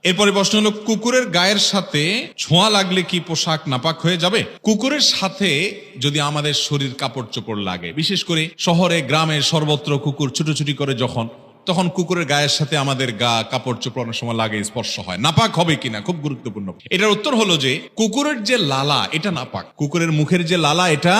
এরপরে প্রশ্ন হলো, কুকুরের গায়ের সাথে ছোঁয়া লাগলে কি পোশাক নাপাক হয়ে যাবে? কুকুরের সাথে যদি আমাদের শরীর কাপড় চোপড় লাগে, বিশেষ করে শহরে গ্রামে সর্বত্র কুকুর ছুটোছুটি করে তখন কুকুরের গায়ের সাথে আমাদের গা কাপড় চোপড় অনেক সময় লাগে, স্পর্শ হয়, নাপাক হবে কিনা খুব গুরুত্বপূর্ণ। এটার উত্তর হলো যে কুকুরের যে লালা এটা নাপাক, কুকুরের মুখের যে লালা এটা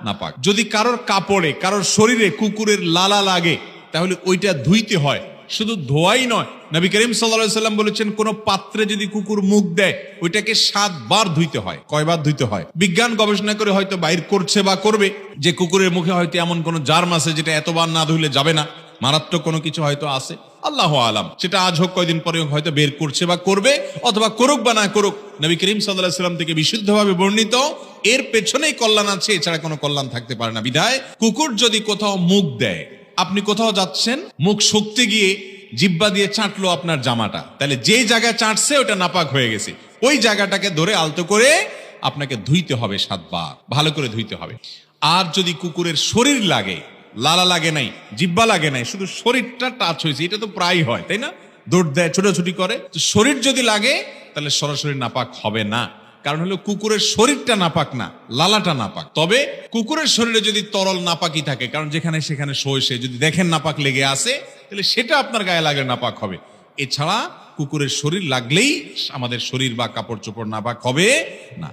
নাপাক। যদি কারোর কাপড়ে কারোর শরীরে কুকুরের লালা লাগে তাহলে ওইটা ধুইতে হয়, শুধু ধোয়াই নয়, নবী করিম সাল্লাল্লাহু আলাইহি সাল্লাম বলেছেন কোন পাত্রে যদি কুকুর মুখ দেয় ওইটাকে 7 বার ধুইতে হয়। কয়বার ধুইতে হয়? বিজ্ঞান গবেষণা করে হয়তো বাইর করছে বা করবে যে কুকুরের মুখে হয়তো এমন কোন জার্ম আছে যেটা এতবার না ধুইলে যাবে না, মারাত্মক কোনো কিছু হয়তো আছে, আল্লাহু আলাম। সেটা আজ হোক কয়দিন পরে হয়তো বের করছে বা করবে, অথবা করুক বা না করুক, নবী করিম সাল্লাল্লাহু আলাইহি সাল্লাম থেকে বিশুদ্ধভাবে বর্ণিত এর পেছনেই কল্যাণ আছে, এছাড়া কোনো কল্যাণ থাকতে পারে না। বিধায় কুকুর যদি কোথাও মুখ দেয়, আপনি কোথাও যাচ্ছেন, মুখ শুকতে গিয়ে জিব্বা দিয়ে চাটলো আপনার জামাটা, তাহলে যে জায়গায় চাটছে ওটা নাপাক হয়ে গেছে, ওই জায়গাটাকে ধরে আলতো করে আপনাকে ধুইতে হবে 7 বার, ভালো করে ধুইতে হবে। আর যদি কুকুরের শরীর লাগে, লালা লাগে নাই, জিব্বা লাগে নাই, শুধু শরীরটা টাচ হয়েছে, এটা তো প্রায় হয় তাই না, দৌড় দেয়, ছোটাছুটি করে, তো শরীর যদি লাগে তাহলে সরাসরি নাপাক হবে না। কারণ হলো কুকুরের শরীরটা নাপাক না, লালাটা নাপাক। তবে কুকুরের শরীরে যদি তরল নাপাকি থাকে, কারণ যেখানে সেখানে সে যদি দেখেন নাপাক লেগে আছে, তাহলে সেটা আপনার গায়ে লাগলে নাপাক হবে। এছাড়া কুকুরের শরীর লাগলেই আমাদের শরীর বা কাপড় চোপড় নাপাক হবে না।